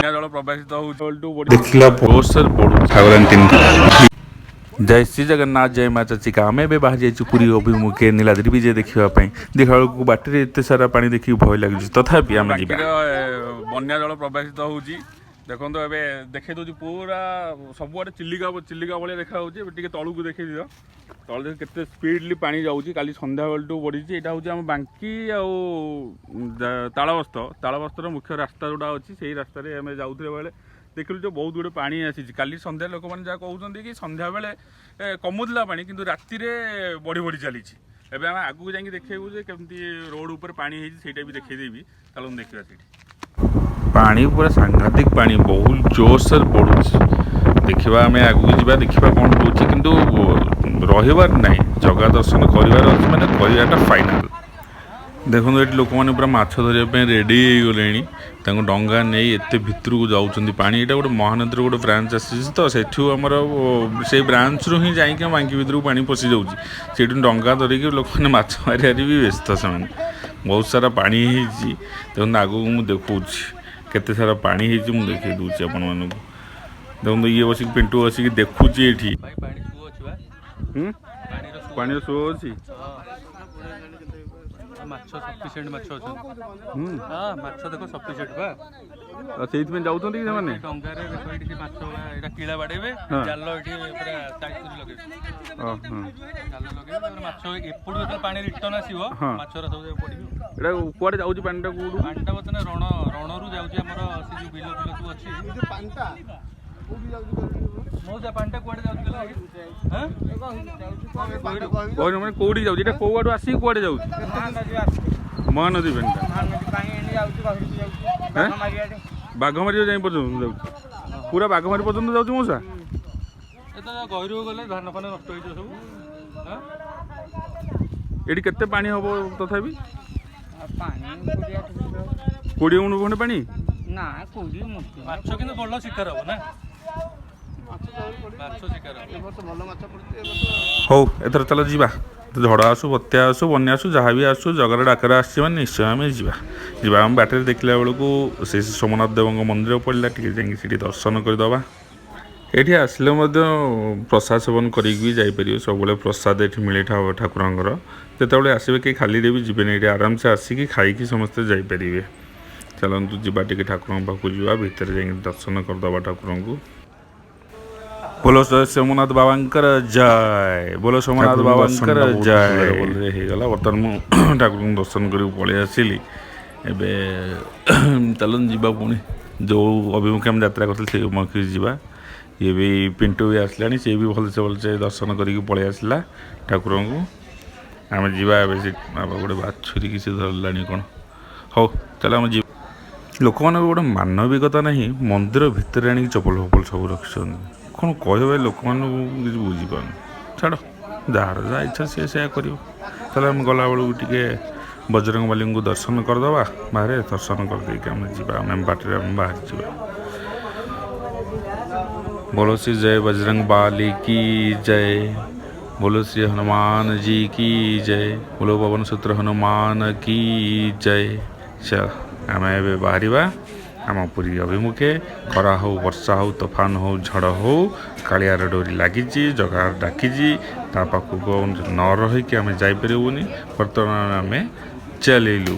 ବନ୍ୟା ଜଳ ପ୍ରବାହିତ ହେଉଛି। जय श्री जगन्नाथ जय माँ चचिका आम ए बाहर जाइए पुरी अभिमुखे नीलाद्री विजय देखापी देखा बेलू बाटर एत सारा पा देखिए भय लगे तथापि आम बन्या जल प्रवाहित होगी देखो ए देखे दूसरी पूरा सबुआड़े चिलिका चिलिका भाई देखा टे तलू देखे दियो तल देख के स्पीडली पा जाऊँगी काली सन्ध्या बेलू बढ़ी यहाँ हूँ आम बांकी तालबस्तर मुख्य रास्ता जोड़ा अच्छी से रास्त जाऊे बेले देखिलु जो बहुत गुड़े पानी आसी काली सन्ध्या लोक मैंने जहाँ कहते कि सन्ध्या बेले कमुला पानी किंतु राति बढ़ी बढ़ी चली एवं आम आगू जाकि देखू केमती रोड उपर पानी होटा भी देखदेवी चलो देखा पानी पूरा सांघातिक पानी बहुत जोरसे बढ़ू देखा आम आगू जा देखा कौन हो कि रही ना जगह दर्शन करार मैंने कराटा फाइनाल देखो ये लोक मैंने पूरा माछ धरने रेडी गले डंगा नहीं एत भितर को जाऊँ पानी यहाँ गोटे महानदी गोटे ब्रांच आसी तो सेठू आमर से ब्रांच रू ही जाकि बांकी भितर को पानी पशि जाऊँगी डंगा धरिकी लोक मैंने माछ मारे भी व्यस्त से बहुत सारा पानी देखो आगू मुझे देखा केते सारा पानी मुझे देखे दूसरी आपण मानक देखो ये बस पिंटू बसिक देखुची ये पानी शो अच्छी माछ सफिशिएंट माछ अछन हां माछ देखो सफिशिएंट बा सेइत में जाउथन कि माने डंगारे देखो एठी माछ एटा कीला बाडेबे जाल एठी पूरा टाइट करी लगे हां जाल लगे माछ एपुड जत पानी रिटर्न आसीबो माछ रा सब पडिबो एटा कोडे जाउची पानीटा कोडू पानीटा बतने रण रू जाउची हमर से जो बिलो बिलो तू अछि ए जो पानीटा कोडी जाउची मौजा पानीटा कोडे जाउची हां कोई माने कोडी जाउची एटा कोवाडू आसी कोडे जाउची महानदी पानीटा पानी एनी जाउची बाहरी जाउची बाघ मारियाडे बाघमारी जाई पर्यंत जाउची पूरा बाघमारी पर्यंत जाउची मौसा एतो गहिरो गले धान फान नष्ट होई जो सब हां एडी केते पानी हबो तथापि पानी 20 उनु खंडे पानी ना 20 मुठी माछ किंतु बल्ल शिकार हो ना माछ शिकार हो तो बल्ल माछ पड़ते हो एथर चलो जीवा झड़ आसु बत्या आसु बन्या आसु जहाँ भी आसु जगार डाकर आस निश्चय आम जा आम बाटर देखला बेलू से सोमनाथ देव मंदिर पड़ा टे दर्शन करदे ये आसले प्रसाद सेवन कर सब प्रसाद ये मिले ठाकुर जिते आसवे कि खाली भी जीवन ये आराम से आसिक खाई समस्ते जापरेंगे चलतु जा टे ठाकुर पाक जा भितर जा दर्शन करदे ठाकुर को बोलो सोमनाथ बाबा जय बोलो सोमनाथ बाबा जय होगला बर्तमान मुझे ठाकुर दर्शन कर पलि आसली एवं चलन जा पुणी जो अभिमुखे आम यात्रा करते जा ये भी पिंटू भी आसला सी भी भलसे दर्शन करके पलि आसला ठाकुर को आम जा गोटे बाछुरी कि धरला कौन हो चल आम जी लोक मान गोटे मानविकता नहीं मंदिर भितर आनी चपल फपल सब रखी कौन कह लोक किसी बुझीपार छाड़ जार जहाँ इच्छा सी से कर चल आम गला बेलू टे बजरंग बाली को दर्शन करदे बाहर दर्शन करदे आम जा बाटर बाहर जा बोलो श्री जय बजरंग बाली की जय बोलो श्री हनुमान जी की जय बोलो पवन सूत्र हनुमान की जय चल आम ए बाहर आम पुरी अभिमुखे खरा हो वर्षा हो तोफान हो झड़ हो कालियार डोरी लगी जगह डाकी पाखक न रहीकि आम जापरूनी बर्तमान आम चलू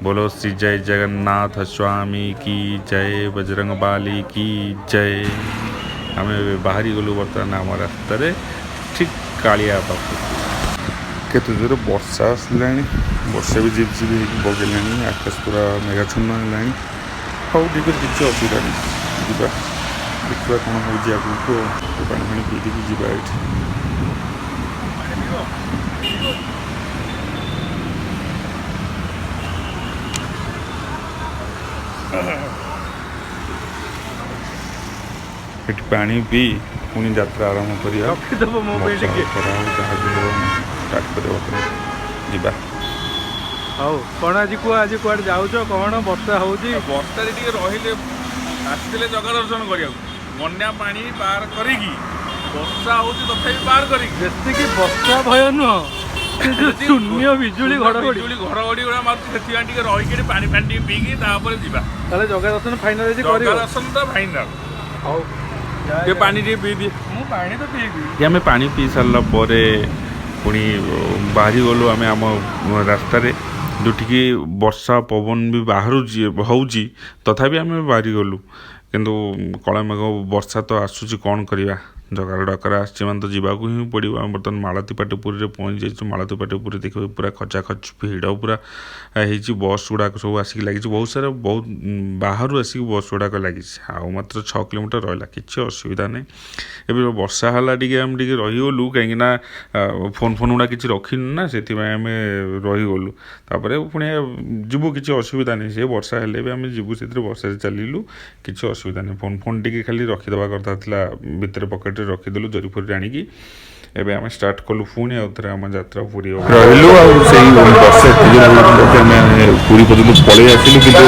बोलो श्री जय जगन्नाथ स्वामी की जय बजरंग बाली की जय आम बाहरी गलु बर्तमान आम रास्त ठीक कालिया पाखक केते जोर वर्षा आसला वर्षा भी झिप झिप बगेला आकाश पूरा मेघाच्छन्न है हौ ठीक है किसी असुविधा नहीं जा देखा कौन हो आगू पानी फाणी पी जा ये पानी पी पुणी यात्रा आरंभ कर कौन आज आज कौन जाऊच कौन वर्षा हो वर्षा रही आसते जगह दर्शन करा बन्या पानी पार करी वर्षा हो तथापि पार कर वर्षा भय नुह शून्य बिजुली घड़घड़ी घड़घड़ी गुड़ा मार रही पानी फानी पीकी तापर जा ତାହେଲେ ଜଗା ଦର୍ଶନ ଫାଇନାଲ ହେଇଛି କରିବ। ଜଗା ଦର୍ଶନ ତ ଫାଇନାଲ। ହଉ ଟିକେ ପାଣି ଟିକେ ପିଇ ଦିଏ। ମୁଁ ପାଣି ତ ପିଇବି। ଆମେ ପାଣି ପିଇ ସାରିଲା ପରେ ପୁଣି ବାହାରି ଗଲୁ ଆମେ ଆମ ରାସ୍ତାରେ, ଯେଉଁଠିକି ବର୍ଷା ପବନ ବି ବାହାରୁଛି ହେଉଛି, ତଥାପି ଆମେ ବାହାରି ଗଲୁ। କିନ୍ତୁ କଳାମେଘ ବର୍ଷା ତ ଆସୁଛି, କ'ଣ କରିବା, ଜଗାର ଡକରା ଆସିଛି ମାନେ ତ ଯିବାକୁ ହିଁ ପଡ଼ିବ। ଆମେ ବର୍ତ୍ତମାନ ମାଳତୀପାଟପୁରୀରେ ପହଞ୍ଚି ଯାଇଛୁ। ମାଳତୀପାଟପୁରୀ ଦେଖିବାକୁ ପୁରା ଖଚାଖଚ ଭିଡ଼ ପୁରା ହେଇଛି। ବସ୍ ଗୁଡ଼ାକ ସବୁ ଆସିକି ଲାଗିଛି, ବହୁତ ବାହାରୁ ଆସିକି ବସ୍ ଗୁଡ଼ାକ ଲାଗିଛି। ଆଉ ମାତ୍ର 6 କିଲୋମିଟର ରହିଲା, କିଛି ଅସୁବିଧା ନାହିଁ। ଏବେ ବର୍ଷା ହେଲା ଟିକେ ଆମେ ଟିକେ ରହିଗଲୁ, କାହିଁକିନା ଫୋନ୍ ଗୁଡ଼ା କିଛି ରଖିନୁ ନା, ସେଥିପାଇଁ ଆମେ ରହିଗଲୁ। ତାପରେ ପୁଣି ଯିବୁ, କିଛି ଅସୁବିଧା ନାହିଁ। ସେ ବର୍ଷା ହେଲେ ବି ଆମେ ଯିବୁ, ସେଥିରେ ବର୍ଷାରେ ଚାଲିଲୁ, କିଛି ଅସୁବିଧା ନାହିଁ। ଫୋନ୍ ଟିକେ ଖାଲି ରଖିଦେବା କଥା ଥିଲା, ଭିତରେ ପକେଟରେ ରଖିଦେଲୁ ଜରି ଫରି ଆଣିକି। ଏବେ ଆମେ ଷ୍ଟାର୍ଟ କଲୁ ପୁଣି ଆଉ ଥରେ ଆମ ଯାତ୍ରା ପୁରୀ ରହିଲୁ। ଆଉ ସେଇ ବର୍ଷା ଆମେ ପୁରୀ ପର୍ଯ୍ୟନ୍ତ ପଳେଇ ଆସିଲୁ, କିନ୍ତୁ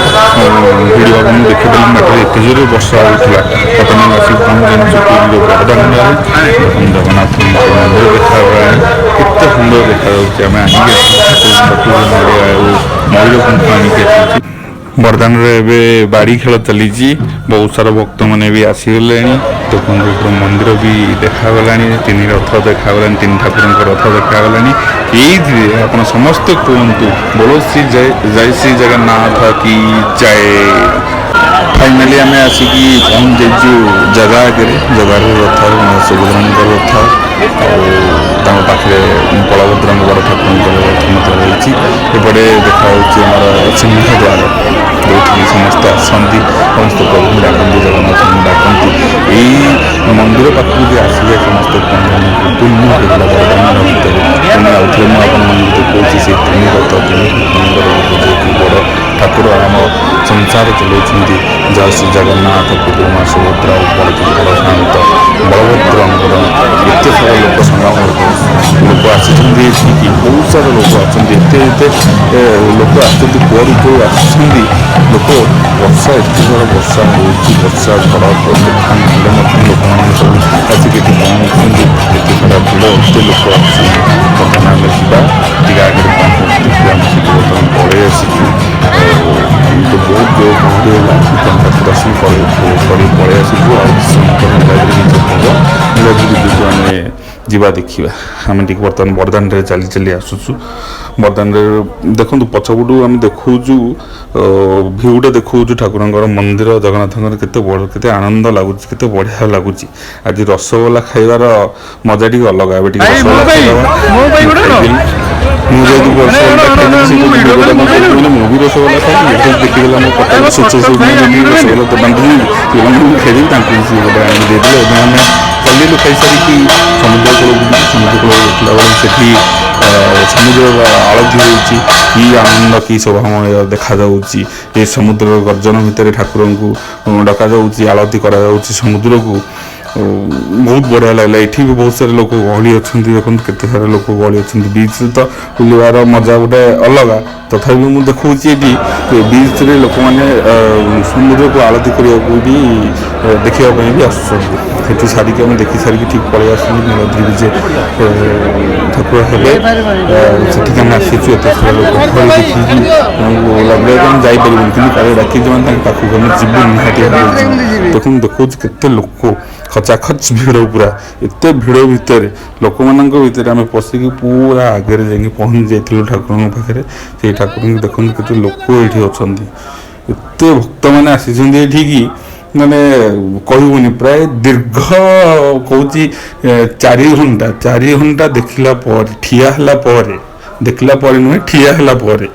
ଭିଡ଼ିଓ ମୁଁ ଦେଖିପାରିଲି ବାଟରେ ଏତେ ଜୋରରେ ବର୍ଷା ହେଉଥିଲା। ବର୍ତ୍ତମାନ ଆସିକି ପହଞ୍ଚିଛୁ ପୁରୀର ବଡ଼ଦାଣ୍ଡରେ। ଜଗନ୍ନାଥ ମନ୍ଦିର ଦେଖାଗଲାଣି, କେତେ ସୁନ୍ଦର ଦେଖାଯାଉଛି। ଆମେ ଆଣିକି ମୟୂରପଙ୍ଖ ଆଣିକି ଆସିଛୁ। ବଡ଼ଦାଣ୍ଡରେ ଏବେ ବାଡ଼ି ଖେଳ ଚାଲିଛି, ବହୁତ ସାରା ଭକ୍ତମାନେ ବି ଆସିଗଲେଣି। ଦେଖନ୍ତୁ ପୁରା ମନ୍ଦିର ବି ଦେଖାଗଲାଣି, 3 ରଥ ଦେଖାଗଲାଣି, 3 ଠାକୁରଙ୍କ ରଥ ଦେଖାଗଲାଣି। ଏଇଥିରେ ଆପଣ ସମସ୍ତେ କୁହନ୍ତୁ ବୋଲ ଶ୍ରୀ ଜୟ ଶ୍ରୀ ଜଗନ୍ନାଥ କି ଜୟ। ଫାଇନାଲି ଆମେ ଆସିକି ପହଞ୍ଚି ଯାଇଛୁ ଜାଗା ଆଗରେ। ଜଗାର ରଥ, ସୁଭଦ୍ରାଙ୍କ ରଥ, ଆଉ ତାଙ୍କ ପାଖରେ ବଳଭଦ୍ରଙ୍କ ବଡ଼ ଠାକୁରଙ୍କର ରଥ ମଧ୍ୟ ରହିଛି। ଏପଟେ ଦେଖାଯାଉଛି ଆମର ସିଂହଦ୍ୱାର, ଯେଉଁଠିକି ସମସ୍ତେ ଆସନ୍ତି, ସମସ୍ତେ ପ୍ରଭୁଙ୍କୁ ଡାକନ୍ତି, ଜଗନ୍ନାଥଙ୍କୁ ଡାକନ୍ତି। ଏଇ ମନ୍ଦିର ପାଖକୁ ବି ଆସିଲେ ସମସ୍ତେ ପୂର୍ଣ୍ଣ ହେଇଗଲା ବଡ଼ଦାଣ୍ଡ ଭିତରେ। ପୁଣି ଆଉଥରେ ମୁଁ ଆପଣମାନଙ୍କୁ ଦେଖାଉଛି ସେ 3 ରଥ, 3 ଠାକୁରଙ୍କର ଯିଏକି ବଡ଼ ଠାକୁର ଆମ ସଂସାର ଚଳାଉଛନ୍ତି। ଜୟ ଶ୍ରୀ ଜଗନ୍ନାଥ, ପ୍ରଭୁ ମା ସୁଭଦ୍ରା, ବଡ଼ ଶାନ୍ତ ବଳଭଦ୍ରଙ୍କର ଏତେ ସାରା ଲୋକ ସମାଗମ ଲୋକ ଆସିଛନ୍ତି ଏଠିକି, ବହୁତ ସାରା ଲୋକ ଆସନ୍ତି। ଏତେ ଲୋକ ଆସିଛନ୍ତି, କୁଆଡ଼ୁ ଆସୁଛନ୍ତି ଲୋକ। ବର୍ଷା ଏତେ ସାରା ବର୍ଷା ହେଉଛି, ବର୍ଷା ଝଡ଼ ତୋଫାନ ହେଲେ ମଧ୍ୟ ଲୋକମାନେ ସବୁ ଆସିକି ଏଠି ପହଞ୍ଚୁଛନ୍ତି। ଏତେ ସାରା ଭିଡ଼, ଏତେ ଲୋକ ଆସୁଛନ୍ତି। ବର୍ତ୍ତମାନ ଆମେ ଯିବା ଟିକେ ଆଗରେ ପହଞ୍ଚୁଛୁ, ଆମେ ସେଠି ବର୍ତ୍ତମାନ ପଳେଇ ଆସିଛୁ। ତ ବହୁତ ଜୋର ପହଁରି ହେଲା, ଠାକୁର ଦର୍ଶନ କରି ପଳେଇ ଆସିଛୁ। ଆଉ କିଛି ସମୟ ପରେ ନୀଳାଦ୍ରି ବିଜେ ହେବ, ନୀଳାଦ୍ରି ବିଜେକୁ ଆମେ ଯିବା ଦେଖିବା। ଆମେ ଟିକେ ବର୍ତ୍ତମାନ ବଡ଼ଦାଣ୍ଡରେ ଚାଲି ଚାଲି ଆସୁଛୁ। ବଡ଼ଦାଣ୍ଡରେ ଦେଖନ୍ତୁ ପଛପଟୁ ଆମେ ଦେଖାଉଛୁ ଭିଉଟା ଦେଖାଉଛୁ ଠାକୁରଙ୍କର ମନ୍ଦିର, ଜଗନ୍ନାଥଙ୍କର କେତେ ଆନନ୍ଦ ଲାଗୁଛି, କେତେ ବଢ଼ିଆ ଲାଗୁଛି। ଆଜି ରସଗୋଲା ଖାଇବାର ମଜା ଟିକେ ଅଲଗା। ଏବେ ଟିକେ ରସଗୋଲା ଖାଇଦେବା। ମୁଁ ଯେହେତୁ ରସଗୋଲା ଖାଇଦେଲି, ମୁଁ ବି ରସଗୋଲା ଖାଇଲି। ଦେଖିଦେଲା ମୋ କଟକ ରସଗୋଲା ତ ବାନ୍ଧିଲି, ପିଲାମାନଙ୍କୁ ଖାଇଦେବି, ତାଙ୍କୁ ସିଏ ଗୋଟେ ଆଣିକି ଦେଇଦେଲେ। ଏବଂ ଆମେ ଚାଲିଲୁ ଖାଇସାରିକି ସମୁଦ୍ର କୂଳକୁ ଯିବୁ। ସମୁଦ୍ର କୂଳରେ ଦେଖିଲା ବେଳକୁ ସେଠି ସମୁଦ୍ରର ଆଳତୀ ହେଉଛି। କି ଆନନ୍ଦ, କି ଶୋଭାମୟ ଦେଖାଯାଉଛି। ଏ ସମୁଦ୍ରର ଗର୍ଜନ ଭିତରେ ଠାକୁରଙ୍କୁ ଡକାଯାଉଛି, ଆଳତୀ କରାଯାଉଛି ସମୁଦ୍ରକୁ। ବହୁତ ବଢ଼ିଆ ଲାଗିଲା। ଏଠି ବି ବହୁତ ସାରା ଲୋକ ଗହଳି ଅଛନ୍ତି, ଦେଖନ୍ତୁ କେତେ ସାରା ଲୋକ ଗହଳି ଅଛନ୍ତି। ବିଚ୍ରେ ତ ବୁଲିବାର ମଜା ଗୋଟେ ଅଲଗା, ତଥାପି ମୁଁ ଦେଖାଉଛି ଏଠି ବିଚ୍ରେ ଲୋକମାନେ ସମୁଦ୍ରକୁ ଆଳତୀ କରିବାକୁ ବି ଦେଖିବା ପାଇଁ ବି ଆସୁଛନ୍ତି। ସେଠୁ ସାରିକି ଆମେ ଦେଖି ସାରିକି ଠିକ୍ ପଳେଇ ଆସିଲୁ ନୀଳାଦ୍ରି ବିଜେ ଠାକୁର ହେବେ, ସେଠିକି ଆମେ ଆସିଛୁ। ଏତେ ସାରା ଲୋକ ଗହଳି ଦେଖିକି ଲାଗିଲା କି ଆମେ ଯାଇପାରିବୁନି, କିନ୍ତୁ କାଳେ ଡାକିଛି ମାନେ ତାଙ୍କ ପାଖକୁ ଆମେ ଯିବୁ ନିହାତି ଭାବରେ ଯିବୁ। ଦେଖନ୍ତୁ ଦେଖାଉଛି କେତେ ଲୋକ, ଖଚାଖଚ ଭିଡ଼ ପୁରା। ଏତେ ଭିଡ଼ ଭିତରେ ଲୋକମାନଙ୍କ ଭିତରେ ଆମେ ପଶିକି ପୁରା ଆଗରେ ଯାଇକି ପହଞ୍ଚି ଯାଇଥିଲୁ ଠାକୁରଙ୍କ ପାଖରେ। ସେଇ ଠାକୁରଙ୍କୁ ଦେଖନ୍ତୁ କେତେ ଲୋକ ଏଇଠି ଅଛନ୍ତି, ଏତେ ଭକ୍ତମାନେ ଆସିଛନ୍ତି ଏଠିକି, ମାନେ କହିବୁନି। ପ୍ରାୟ ଦୀର୍ଘ କହୁଛି 4 ଘଣ୍ଟା ଦେଖିଲା ପରେ, ଠିଆ ହେଲା ପରେ, ଦେଖିଲା ପରେ ନୁହେଁ, ଠିଆ ହେଲା ପରେ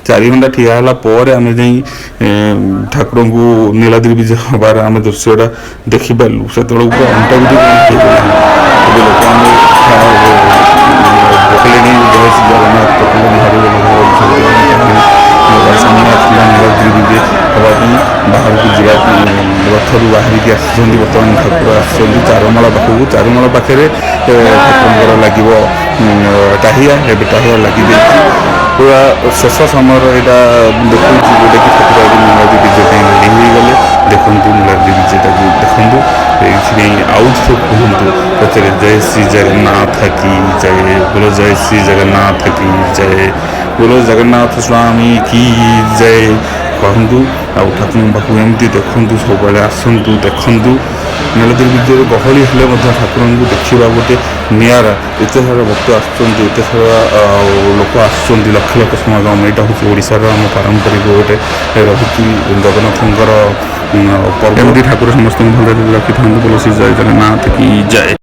4 ଘଣ୍ଟା ଠିଆ ହେଲା ପରେ ଆମେ ଯାଇ ଠାକୁରଙ୍କୁ ନୀଳାଦ୍ରି ବିଜେ ହେବାର ଆମେ ଦୃଶ୍ୟଟା ଦେଖିପାରିଲୁ। ସେତେବେଳକୁ ପୁରା ଅଣ୍ଟା ପିଠି ହେଇଗଲାଣି। ଏବେ ଲୋକମାନେ ପକେଇଲେଣି ଜୟ ଶ୍ରୀ ଜଗନ୍ନାଥ, ପକେଇଲେଣି ହରିବୋଲ ସାମ୍ନା ଆସିଲା ନୀଳାଦ୍ରି ବିଜେ ହେବା ପାଇଁ। ବାହାରକୁ ଯିବା ରଥରୁ ବାହାରିକି ଆସିଛନ୍ତି। ବର୍ତ୍ତମାନ ଠାକୁର ଆସିଛନ୍ତି ଚାରମାଳ ପାଖକୁ। ଚାରମାଳ ପାଖରେ ଠାକୁରଙ୍କର ଲାଗିବ ଟାହିଆ। ଏବେ ଟାହିଆ ଲାଗିଯାଇଛି। ପୁରା ଶେଷ ସମୟର ଏଇଟା ଦେଖାଉଛି, ଯେଉଁଟାକି ଠାକୁର ଆଜି ନୀଳାଦ୍ରି ବିଜେ ପାଇଁ ରେଡ଼ି ହୋଇଗଲେ। ଦେଖନ୍ତୁ ନୀଳାଦ୍ରି ବିଜେଟାକୁ ଦେଖନ୍ତୁ। ଏଇଥିପାଇଁ ଆଉ ଥରେ କୁହନ୍ତୁ, ପଛରେ ଜୟ ଶ୍ରୀ ଜଗନ୍ନାଥ କି ଜୟ, ବୋଲ ଜୟ ଶ୍ରୀ ଜଗନ୍ନାଥ କି ଜୟ, ବୋଲ ଜଗନ୍ନାଥ ସ୍ୱାମୀ କି ଜୟ। କରନ୍ତୁ ଆଉ ଠାକୁରଙ୍କ ପାଖକୁ ଏମିତି ଦେଖନ୍ତୁ ସବୁବେଳେ ଆସନ୍ତୁ ଦେଖନ୍ତୁ ନୀଳଗିରି ବିଜୟରେ ଗହଳି ହେଲେ ମଧ୍ୟ ଠାକୁରଙ୍କୁ ଦେଖିବା ଗୋଟେ ନିଆରା ଏତେ ସାରା ଭକ୍ତ ଆସୁଛନ୍ତି ଏତେ ସାରା ଲୋକ ଆସୁଛନ୍ତି ଲକ୍ଷ ଲକ୍ଷ ସମାଗମ ଏଇଟା ହେଉଛି ଓଡ଼ିଶାର ଆମ ପାରମ୍ପରିକ ଗୋଟେ ରହୁଛି ଜଗନ୍ନାଥଙ୍କର ପର୍ବ ଏମିତି ଠାକୁର ସମସ୍ତଙ୍କୁ ଭଲରେ ରଖିଥାନ୍ତୁ ବୋଲେ ଶ୍ରୀ ଜୟ ଜଗନ୍ନାଥ କି ଜୟ।